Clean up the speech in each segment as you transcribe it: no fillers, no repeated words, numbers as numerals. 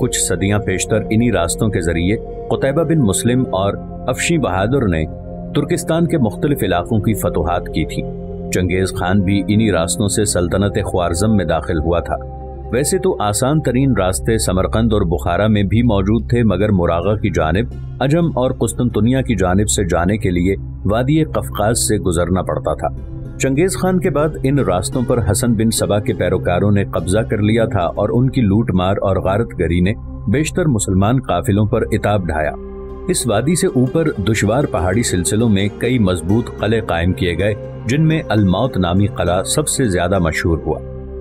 کچھ صدیاں پیشتر انہی راستوں کے ذریعے قتیبہ بن مسلم اور افشی بہادر نے ترکستان کے مختلف علاقوں کی فتوحات کی تھی۔ چنگیز خان بھی انہی راستوں سے سلطنت خوارزم میں داخل ہوا تھا۔ ویسے تو آسان ترین راستے سمرقند اور بخارا میں بھی موجود تھے، مگر مراغہ کی جانب، عجم اور قسطنطنیہ کی جانب سے جانے کے لیے وادی قفقاز سے گزرنا پڑتا تھا۔ چنگیز خان کے بعد ان راستوں پر حسن بن سبا کے پیروکاروں نے قبضہ کر لیا تھا اور ان کی لوٹ مار اور غارت گری نے بیشتر مسلمان قافلوں پر عتاب ڈھایا۔ اس وادی سے اوپر دشوار پہاڑی سلسلوں میں کئی مضبوط قلعے قائم کیے گئے، جن میں الموت نامی قلعہ سب سے زیادہ مشہور ہوا۔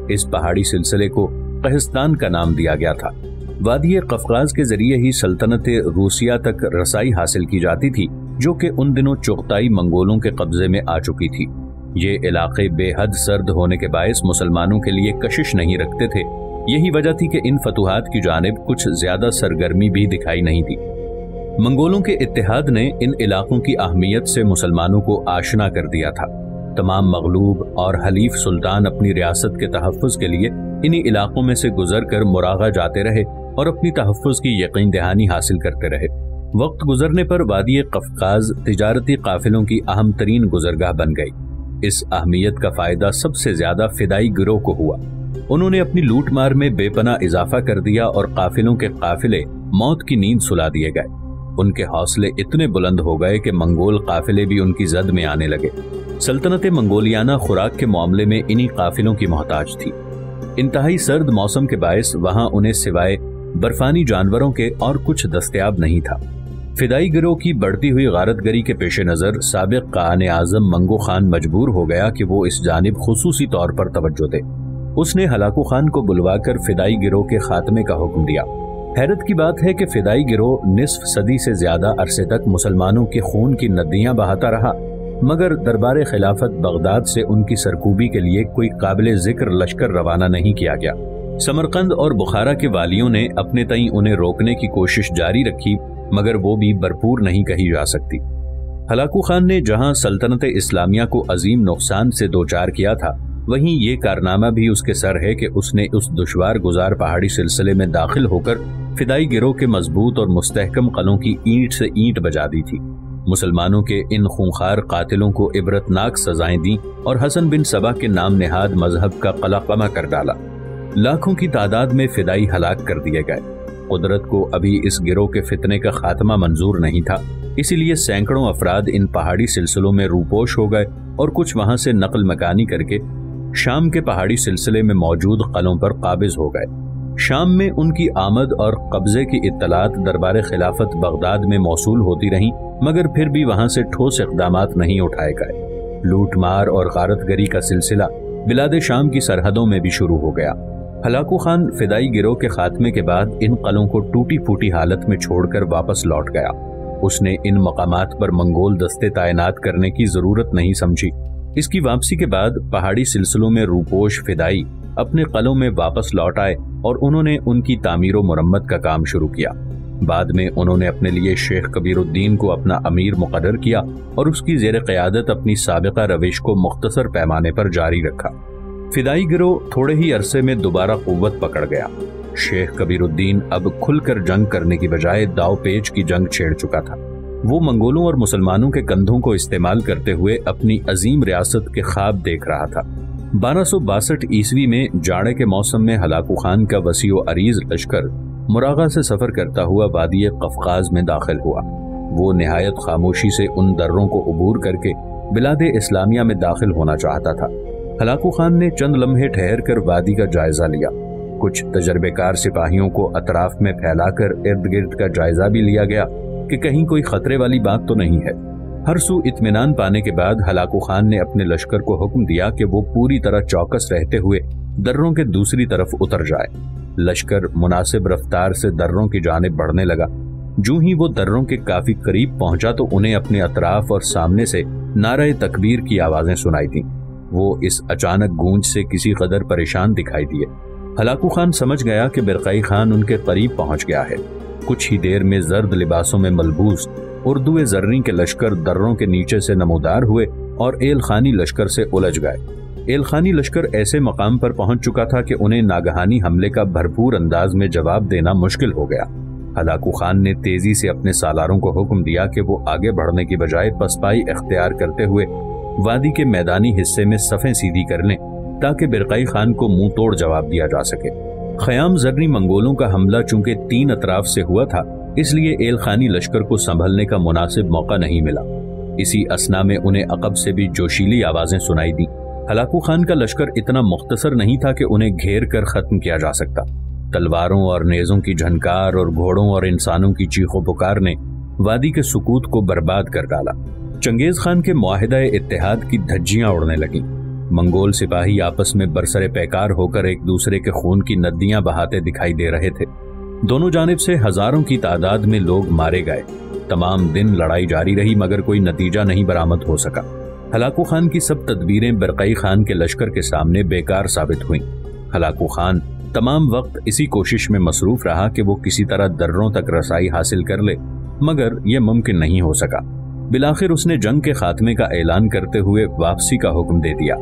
اس پہاڑی سلسلے کو قہستان کا نام دیا گیا تھا۔ وادی قفقاز کے ذریعے ہی سلطنت روسیہ تک رسائی حاصل کی جاتی تھی، جو کہ ان دنوں چغتائی منگولوں کے قبضے میں آ چکی تھی۔ یہ علاقے بے حد سرد ہونے کے باعث مسلمانوں کے لیے کشش نہیں رکھتے تھے۔ یہی وجہ تھی کہ ان فتوحات کی جانب کچھ زیادہ سرگرمی بھی دکھائی نہیں دی۔ منگولوں کے اتحاد نے ان علاقوں کی اہمیت سے مسلمانوں کو آشنا کر دیا تھا۔ تمام مغلوب اور حلیف سلطان اپنی ریاست کے تحفظ کے لیے انہی علاقوں میں سے گزر کر مراغہ جاتے رہے اور اپنی تحفظ کی یقین دہانی حاصل کرتے رہے۔ وقت گزرنے پر وادی قفقاز تجارتی قافلوں کی اہم ترین گزرگاہ بن گئی۔ اس اہمیت کا فائدہ سب سے زیادہ فدائی گروہ کو ہوا۔ انہوں نے اپنی لوٹ مار میں بے پناہ اضافہ کر دیا اور قافلوں کے قافلے موت کی نیند سلا دیے گئے۔ ان کے حوصلے اتنے بلند ہو گئے کہ منگول قافلے بھی ان کی زد میں آنے لگے۔ سلطنت منگولیانہ خوراک کے معاملے میں انہی قافلوں کی محتاج تھی۔ انتہائی سرد موسم کے باعث وہاں انہیں سوائے برفانی جانوروں کے اور کچھ دستیاب نہیں تھا۔ فدائی گروہ کی بڑھتی ہوئی غارت گری کے پیش نظر سابق قائد اعظم منگو خان مجبور ہو گیا کہ وہ اس جانب خصوصی طور پر توجہ دے۔ اس نے ہلاکو خان کو بلوا کر فدائی گروہ کے خاتمے کا حکم دیا۔ حیرت کی بات ہے کہ فدائی گروہ نصف صدی سے زیادہ عرصے تک مسلمانوں کے خون کی ندیاں بہاتا رہا، مگر دربار خلافت بغداد سے ان کی سرکوبی کے لیے کوئی قابل ذکر لشکر روانہ نہیں کیا گیا۔ سمرقند اور بخارا کے والیوں نے اپنے تئیں انہیں روکنے کی کوشش جاری رکھی، مگر وہ بھی بھرپور نہیں کہی جا سکتی۔ ہلاکو خان نے جہاں سلطنت اسلامیہ کو عظیم نقصان سے دوچار کیا تھا، وہیں یہ کارنامہ بھی اس کے سر ہے کہ اس نے اس دشوار گزار پہاڑی سلسلے میں داخل ہو کر فدائی گروہ کے مضبوط اور مستحکم قلعوں کی اینٹ سے اینٹ بجا دی تھی۔ مسلمانوں کے ان خونخوار قاتلوں کو عبرتناک سزائیں دیں اور حسن بن سبا کے نام نہاد مذہب کا قلقمہ کر ڈالا۔ لاکھوں کی تعداد میں فدائی ہلاک کر دیے گئے۔ قدرت کو ابھی اس گروہ کے فتنے کا خاتمہ منظور نہیں تھا، اسی لیے سینکڑوں افراد ان پہاڑی سلسلوں میں روپوش ہو گئے اور کچھ وہاں سے نقل مکانی کر کے شام کے پہاڑی سلسلے میں موجود قلعوں پر قابض ہو گئے۔ شام میں ان کی آمد اور قبضے کی اطلاعات دربار خلافت بغداد میں موصول ہوتی رہیں، مگر پھر بھی وہاں سے ٹھوس اقدامات نہیں اٹھائے گئے۔ لوٹ مار اور غارت گری کا سلسلہ بلاد شام کی سرحدوں میں بھی شروع ہو گیا۔ ہلاکو خان فدائی گروہ کے خاتمے کے بعد ان قلعوں کو ٹوٹی پھوٹی حالت میں چھوڑ کر واپس لوٹ گیا۔ اس نے ان مقامات پر منگول دستے تعینات کرنے کی ضرورت نہیں سمجھی۔ اس کی واپسی کے بعد پہاڑی سلسلوں میں روپوش فدائی اپنے قلعوں میں واپس لوٹ آئے اور انہوں نے ان کی تعمیر و مرمت کا کام شروع کیا۔ بعد میں انہوں نے اپنے لیے شیخ کبیر الدین کو اپنا امیر مقرر کیا اور اس کی زیر قیادت اپنی سابقہ روش کو مختصر پیمانے پر جاری رکھا۔ فدائی گروہ تھوڑے ہی عرصے میں دوبارہ قوت پکڑ گیا۔ شیخ کبیر الدین اب کھل کر جنگ کرنے کی بجائے داؤ پیچ کی جنگ چھیڑ چکا تھا۔ وہ منگولوں اور مسلمانوں کے کندھوں کو استعمال کرتے ہوئے اپنی عظیم ریاست کے خواب دیکھ رہا تھا۔ 1262 عیسوی میں جاڑے کے موسم میں ہلاکو خان کا وسیع و عریض لشکر مراغہ سے سفر کرتا ہوا وادی قفقاز میں داخل ہوا۔ وہ نہایت خاموشی سے ان دروں کو عبور کر کے بلاد اسلامیہ میں داخل ہونا چاہتا تھا۔ ہلاکو خان نے چند لمحے ٹھہر کر وادی کا جائزہ لیا۔ کچھ تجربے کار سپاہیوں کو اطراف میں پھیلا کر ارد گرد کا جائزہ بھی لیا گیا کہ کہیں کوئی خطرے والی بات تو نہیں ہے۔ ہر سو اطمینان پانے کے بعد ہلاکو خان نے اپنے لشکر کو حکم دیا کہ وہ پوری طرح چوکس رہتے ہوئے دروں کے دوسری طرف اتر جائے۔ لشکر مناسب رفتار سے دروں کی جانب بڑھنے لگا۔ جو ہی وہ دروں کے کافی قریب پہنچا تو انہیں اپنے اطراف اور سامنے سے نعرہ تکبیر کی آوازیں سنائی دیں۔ وہ اس اچانک گونج سے کسی قدر پریشان دکھائی دیے۔ ہلاکو خان سمجھ گیا کہ برقعی خان ان کے قریب پہنچ گیا ہے۔ کچھ ہی دیر میں زرد لباسوں میں ملبوس اردو زرنی کے لشکر دروں کے نیچے سے نمودار ہوئے اور ایل خانی لشکر سے الجھ گئے۔ ایلخانی لشکر ایسے مقام پر پہنچ چکا تھا کہ انہیں ناگہانی حملے کا بھرپور انداز میں جواب دینا مشکل ہو گیا۔ ہلاکو خان نے تیزی سے اپنے سالاروں کو حکم دیا کہ وہ آگے بڑھنے کی بجائے پسپائی اختیار کرتے ہوئے وادی کے میدانی حصے میں صفیں سیدھی کر لیں تاکہ برقعی خان کو منہ توڑ جواب دیا جا سکے۔ خیام زرنی منگولوں کا حملہ چونکہ 3 اطراف سے ہوا تھا، اس لیے ایلخانی لشکر کو سنبھلنے کا مناسب موقع نہیں ملا۔ اسی اثنا میں انہیں عقب سے بھی جوشیلی آوازیں سنائی دیں۔ ہلاکو خان کا لشکر اتنا مختصر نہیں تھا کہ انہیں گھیر کر ختم کیا جا سکتا۔ تلواروں اور نیزوں کی جھنکار اور گھوڑوں اور انسانوں کی چیخ و پکار نے وادی کے سکوت کو برباد کر ڈالا۔ چنگیز خان کے معاہدہ اتحاد کی دھجیاں اڑنے لگیں۔ منگول سپاہی آپس میں برسر پیکار ہو کر ایک دوسرے کے خون کی ندیاں بہاتے دکھائی دے رہے تھے۔ دونوں جانب سے ہزاروں کی تعداد میں لوگ مارے گئے۔ تمام دن لڑائی جاری رہی مگر کوئی نتیجہ نہیں برآمد ہو سکا۔ ہلاکو خان کی سب تدبیریں برقعی خان کے لشکر کے سامنے بیکار ثابت ہوئیں۔ ہلاکو خان تمام وقت اسی کوشش میں مصروف رہا کہ وہ کسی طرح دروں تک رسائی حاصل کر لے، مگر یہ ممکن نہیں ہو سکا۔ بالآخر اس نے جنگ کے خاتمے کا اعلان کرتے ہوئے واپسی کا حکم دے دیا۔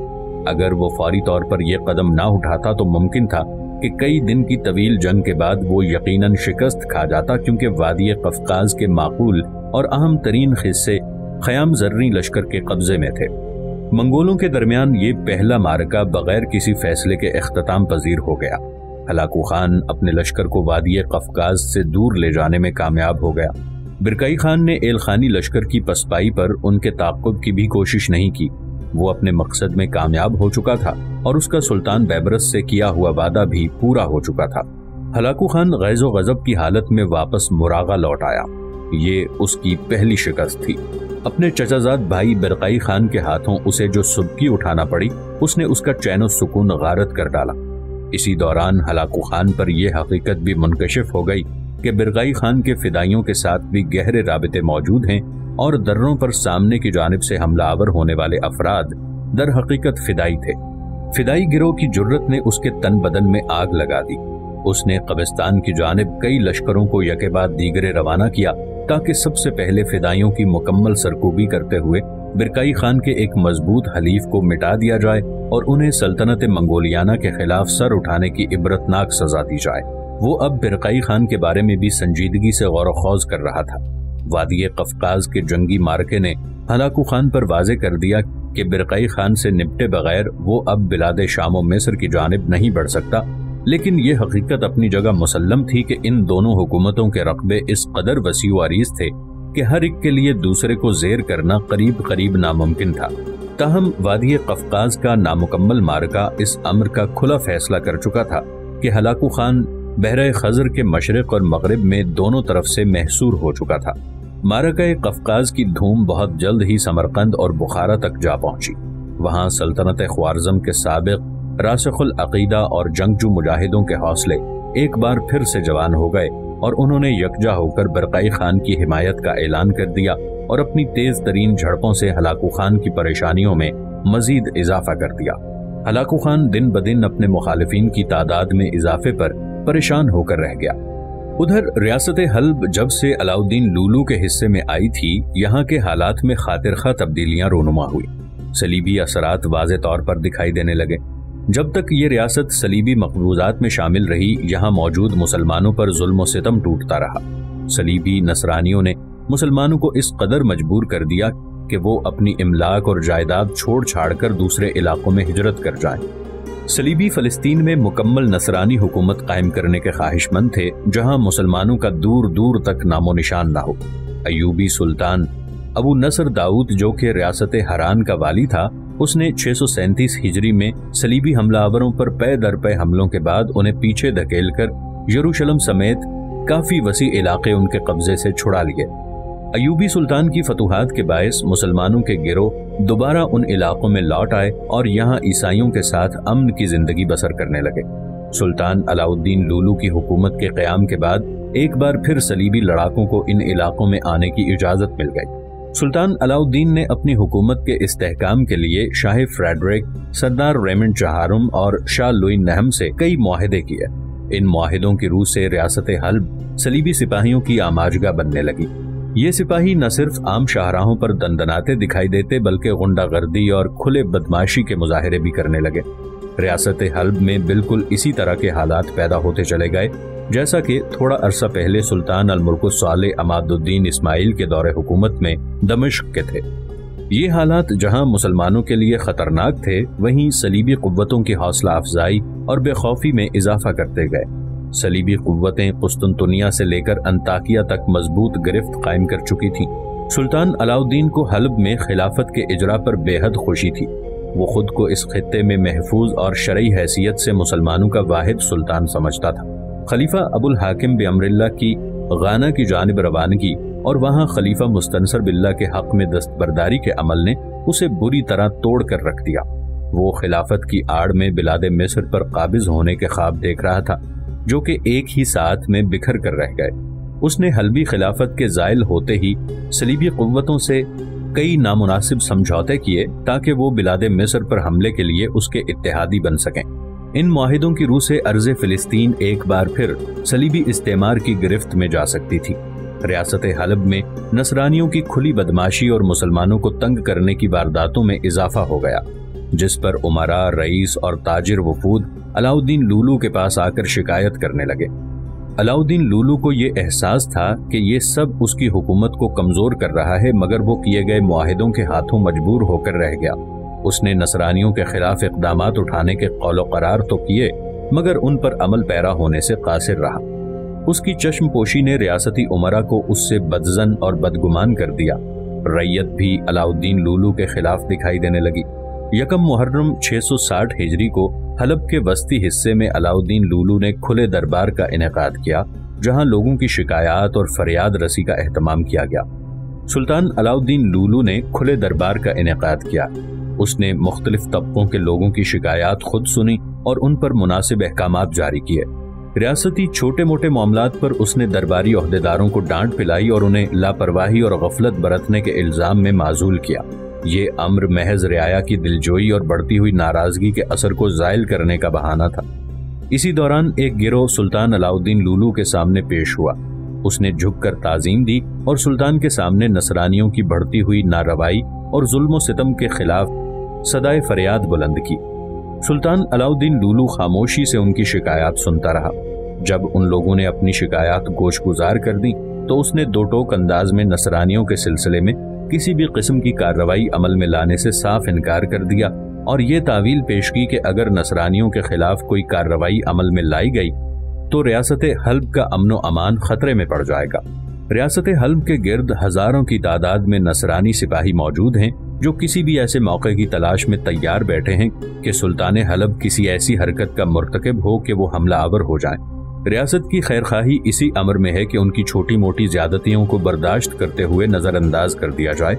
اگر وہ فوری طور پر یہ قدم نہ اٹھاتا تو ممکن تھا کہ کئی دن کی طویل جنگ کے بعد وہ یقیناً شکست کھا جاتا، کیونکہ وادی قفقاز کے معقول اور اہم ترین حصے خیام زرنی لشکر کے قبضے میں تھے۔ منگولوں کے درمیان یہ پہلا معرکہ بغیر کسی فیصلے کے اختتام پذیر ہو گیا۔ ہلاکو خان اپنے لشکر کو وادی قفقاز سے دور لے جانے میں کامیاب ہو گیا۔ برقعی خان نے ایلخانی لشکر کی پسپائی پر ان کے تعاقب کی بھی کوشش نہیں کی۔ وہ اپنے مقصد میں کامیاب ہو چکا تھا اور اس کا سلطان بیبرس سے کیا ہوا وعدہ بھی پورا ہو چکا تھا۔ ہلاکو خان غیظ و غضب کی حالت میں واپس مراغہ لوٹ آیا۔ یہ اس کی پہلی شکست تھی۔ اپنے چچا زاد بھائی برقعی خان کے ہاتھوں اسے جو سبکی اٹھانا پڑی، اس نے اس کا چین و سکون غارت کر ڈالا۔ اسی دوران ہلاکو خان پر یہ حقیقت بھی منکشف ہو گئی کہ برقعی خان کے فدائیوں کے ساتھ بھی گہرے رابطے موجود ہیں اور دروں پر سامنے کی جانب سے حملہ آور ہونے والے افراد در حقیقت فدائی تھے۔ فدائی گروہ کی جرت نے اس کے تن بدن میں آگ لگا دی۔ اس نے قبرستان کی جانب کئی لشکروں کو یکے بعد دیگرے روانہ کیا تاکہ سب سے پہلے فدائیوں کی مکمل سرکوبی کرتے ہوئے برقعی خان کے ایک مضبوط حلیف کو مٹا دیا جائے اور انہیں سلطنت منگولیانہ کے خلاف سر اٹھانے کی عبرتناک سزا دی جائے۔ وہ اب برقعی خان کے بارے میں بھی سنجیدگی سے غور و خوض کر رہا تھا۔ وادی قفقاز کے جنگی معرکے نے ہلاکو خان پر واضح کر دیا کہ برقعی خان سے نپٹے بغیر وہ اب بلاد شام و مصر کی جانب نہیں بڑھ سکتا، لیکن یہ حقیقت اپنی جگہ مسلم تھی کہ ان دونوں حکومتوں کے رقبے اس قدر وسیع و عریض تھے کہ ہر ایک کے لیے دوسرے کو زیر کرنا قریب قریب ناممکن تھا۔ تاہم وادی قفقاز کا نامکمل معرکہ اس امر کا کھلا فیصلہ کر چکا تھا کہ ہلاکو خان بحر خزر کے مشرق اور مغرب میں دونوں طرف سے محصور ہو چکا تھا۔ معرکہ قفقاز کی دھوم بہت جلد ہی سمرقند اور بخارا تک جا پہنچی۔ وہاں سلطنت خوارزم کے سابق راسخ العقیدہ اور جنگجو مجاہدوں کے حوصلے ایک بار پھر سے جوان ہو گئے اور انہوں نے یکجا ہو کر برقعی خان کی حمایت کا اعلان کر دیا اور اپنی تیز ترین جھڑپوں سے ہلاکو خان کی پریشانیوں میں مزید اضافہ کر دیا۔ ہلاکو خان دن بدن اپنے مخالفین کی تعداد میں اضافے پر پریشان ہو کر رہ گیا۔ ادھر ریاست حلب جب سے علاؤالدین لولو کے حصے میں آئی تھی، یہاں کے حالات میں خاطر خواہ تبدیلیاں رونما ہوئی۔ صلیبی اثرات واضح طور پر دکھائی دینے لگے۔ جب تک یہ ریاست صلیبی مقبوضات میں شامل رہی، یہاں موجود مسلمانوں پر ظلم و ستم ٹوٹتا رہا۔ صلیبی نصرانیوں نے مسلمانوں کو اس قدر مجبور کر دیا کہ وہ اپنی املاک اور جائیداد چھوڑ چھاڑ کر دوسرے علاقوں میں ہجرت کر جائیں۔ صلیبی فلسطین میں مکمل نصرانی حکومت قائم کرنے کے خواہش مند تھے، جہاں مسلمانوں کا دور دور تک نام و نشان نہ ہو۔ ایوبی سلطان ابو نصر داؤد، جو کہ ریاست حران کا والی تھا، اس نے 637 ہجری میں صلیبی حملہ آوروں پر پے در پے حملوں کے بعد انہیں پیچھے دھکیل کر یروشلم سمیت کافی وسیع علاقے ان کے قبضے سے چھڑا لیے۔ ایوبی سلطان کی فتوحات کے باعث مسلمانوں کے گروہ دوبارہ ان علاقوں میں لوٹ آئے اور یہاں عیسائیوں کے ساتھ امن کی زندگی بسر کرنے لگے۔ سلطان علاؤالدین لولو کی حکومت کے قیام کے بعد ایک بار پھر صلیبی لڑاکوں کو ان علاقوں میں آنے کی اجازت مل گئی۔ سلطان علاؤالدین نے اپنی حکومت کے استحکام کے لیے شاہ فریڈرک، سردار ریمنڈ چہارم اور شاہ لوئی نہم سے کئی معاہدے کیے۔ ان معاہدوں کی روح سے ریاست حلب صلیبی سپاہیوں کی آماجگاہ بننے لگی۔ یہ سپاہی نہ صرف عام شاہراہوں پر دندناتے دکھائی دیتے بلکہ غنڈہ گردی اور کھلے بدماشی کے مظاہرے بھی کرنے لگے۔ ریاست حلب میں بالکل اسی طرح کے حالات پیدا ہوتے چلے گئے جیسا کہ تھوڑا عرصہ پہلے سلطان الملک الصالح عماد الدین اسماعیل کے دور حکومت میں دمشق کے تھے۔ یہ حالات جہاں مسلمانوں کے لیے خطرناک تھے، وہیں صلیبی قوتوں کی حوصلہ افزائی اور بے خوفی میں اضافہ کرتے گئے۔ صلیبی قوتیں قسطنطنیہ سے لے کر انطاکیہ تک مضبوط گرفت قائم کر چکی تھیں۔ سلطان علاؤالدین کو حلب میں خلافت کے اجرا پر بے حد خوشی تھی۔ وہ خود کو اس خطے میں محفوظ اور شرعی حیثیت سے مسلمانوں کا واحد سلطان سمجھتا تھا۔ خلیفہ ابو الحاکم بامر اللہ کی غانا کی جانب روانگی اور وہاں خلیفہ مستنصر باللہ کے حق میں دستبرداری کے عمل نے اسے بری طرح توڑ کر رکھ دیا۔ وہ خلافت کی آڑ میں بلاد مصر پر قابض ہونے کے خواب دیکھ رہا تھا جو کہ ایک ہی ساتھ میں بکھر کر رہ گئے۔ اس نے حلبی خلافت کے زائل ہوتے ہی صلیبی قوتوں سے کئی نامناسب سمجھوتے کیے تاکہ وہ بلاد مصر پر حملے کے لیے اس کے اتحادی بن سکیں۔ ان معاہدوں کی روح سے ارض فلسطین ایک بار پھر صلیبی استعمار کی گرفت میں جا سکتی تھی۔ ریاست حلب میں نصرانیوں کی کھلی بدماشی اور مسلمانوں کو تنگ کرنے کی وارداتوں میں اضافہ ہو گیا، جس پر امراء، رئیس اور تاجر وفود علاؤالدین لولو کے پاس آ کر شکایت کرنے لگے۔ علاؤالدین لولو کو یہ احساس تھا کہ یہ سب اس کی حکومت کو کمزور کر رہا ہے، مگر وہ کیے گئے معاہدوں کے ہاتھوں مجبور ہو کر رہ گیا۔ اس نے نصرانیوں کے خلاف اقدامات اٹھانے کے قول و قرار تو کیے، مگر ان پر عمل پیرا ہونے سے قاصر رہا۔ اس کی چشم پوشی نے ریاستی امراء کو اس سے بدظن اور بدگمان کر دیا۔ رعیت بھی علاؤالدین لولو کے خلاف دکھائی دینے لگی۔ یکم محرم 660 ہجری کو حلب کے وسطی حصے میں علاؤالدین لولو نے کھلے دربار کا انعقاد کیا، جہاں لوگوں کی شکایات اور فریاد رسی کا اہتمام کیا گیا۔ سلطان علاؤالدین لولو نے کھلے دربار کا انعقاد کیا۔ اس نے مختلف طبقوں کے لوگوں کی شکایات خود سنی اور ان پر مناسب احکامات جاری کیے۔ ریاستی چھوٹے موٹے معاملات پر اس نے درباری عہدیداروں کو ڈانٹ پلائی اور انہیں لاپرواہی اور غفلت برتنے کے الزام میں معزول کیا۔ یہ امر محض رعایا کی دلجوئی اور بڑھتی ہوئی ناراضگی کے اثر کو زائل کرنے کا بہانہ تھا۔ اسی دوران ایک گروہ سلطان علاؤالدین لولو کے سامنے پیش ہوا۔ اس نے جھک کر تعظیم دی اور سلطان کے سامنے نصرانیوں کی بڑھتی ہوئی ناروائی اور ظلم و ستم کے خلاف صدائے فریاد بلند کی۔ سلطان علاؤالدین لولو خاموشی سے ان کی شکایات سنتا رہا۔ جب ان لوگوں نے اپنی شکایات گوش گزار کر دی تو اس نے دو ٹوک انداز میں نصرانیوں کے سلسلے میں کسی بھی قسم کی کارروائی عمل میں لانے سے صاف انکار کر دیا اور یہ تعویل پیش کی کہ اگر نصرانیوں کے خلاف کوئی کارروائی عمل میں لائی گئی تو ریاست حلب کا امن و امان خطرے میں پڑ جائے گا۔ ریاست حلب کے گرد ہزاروں کی تعداد میں نصرانی سپاہی موجود ہیں جو کسی بھی ایسے موقع کی تلاش میں تیار بیٹھے ہیں کہ سلطان حلب کسی ایسی حرکت کا مرتکب ہو کہ وہ حملہ آور ہو جائیں۔ ریاست کی خیرخواہی اسی امر میں ہے کہ ان کی چھوٹی موٹی زیادتیوں کو برداشت کرتے ہوئے نظر انداز کر دیا جائے۔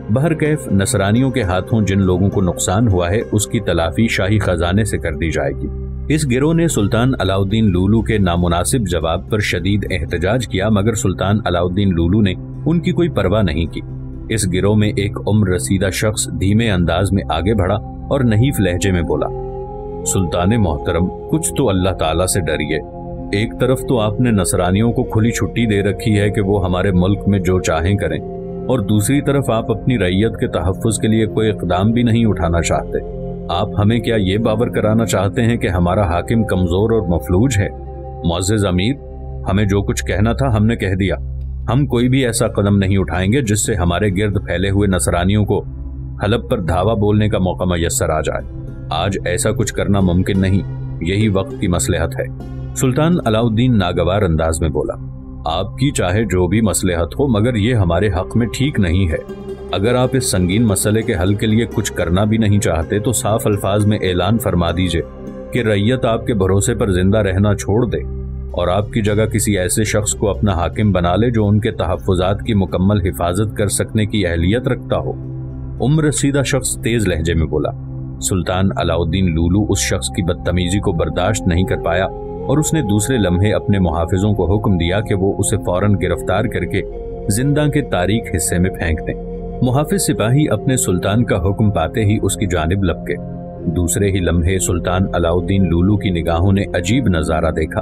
بہرکیف نصرانیوں کے ہاتھوں جن لوگوں کو نقصان ہوا ہے اس کی تلافی شاہی خزانے سے کر دی جائے گی۔ اس گروہ نے سلطان علاؤالدین لولو کے نامناسب جواب پر شدید احتجاج کیا، مگر سلطان علاؤالدین لولو نے ان کی کوئی پرواہ نہیں کی۔ اس گروہ میں ایک عمر رسیدہ شخص دھیمے انداز میں آگے بڑھا اور نحیف لہجے میں بولا، سلطان محترم، کچھ تو اللہ تعالیٰ سے ڈریے۔ ایک طرف تو آپ نے نصرانیوں کو کھلی چھٹی دے رکھی ہے کہ وہ ہمارے ملک میں جو چاہیں کریں، اور دوسری طرف آپ اپنی رعیت کے تحفظ کے لیے کوئی اقدام بھی نہیں اٹھانا چاہتے۔ آپ ہمیں کیا یہ باور کرانا چاہتے ہیں کہ ہمارا حاکم کمزور اور مفلوج ہے؟ معزز امیر، ہمیں جو کچھ کہنا تھا ہم نے کہہ دیا۔ ہم کوئی بھی ایسا قدم نہیں اٹھائیں گے جس سے ہمارے گرد پھیلے ہوئے نصرانیوں کو حلب پر دھاوا بولنے کا موقع میسر آ جائے۔ آج ایسا کچھ کرنا ممکن نہیں، یہی وقت کی مصلحت ہے۔ سلطان علاؤالدین ناگوار انداز میں بولا، آپ کی چاہے جو بھی مصلحت ہو، مگر یہ ہمارے حق میں ٹھیک نہیں ہے۔ اگر آپ اس سنگین مسئلے کے حل کے لیے کچھ کرنا بھی نہیں چاہتے تو صاف الفاظ میں اعلان فرما دیجئے کہ رعیت آپ کے بھروسے پر زندہ رہنا چھوڑ دے اور آپ کی جگہ کسی ایسے شخص کو اپنا حاکم بنا لے جو ان کے تحفظات کی مکمل حفاظت کر سکنے کی اہلیت رکھتا ہو۔ عمر رسیدہ شخص تیز لہجے میں بولا۔ سلطان علاؤالدین لولو اس شخص کی بدتمیزی کو برداشت نہیں کر پایا اور اس نے دوسرے لمحے اپنے محافظوں کو حکم دیا کہ وہ اسے فوراً گرفتار کر کے زندہ کے تاریک حصے میں پھینک دیں۔ محافظ سپاہی اپنے سلطان کا حکم پاتے ہی اس کی جانب لپکے۔ دوسرے ہی لمحے سلطان علاؤالدین لولو کی نگاہوں نے عجیب نظارہ دیکھا۔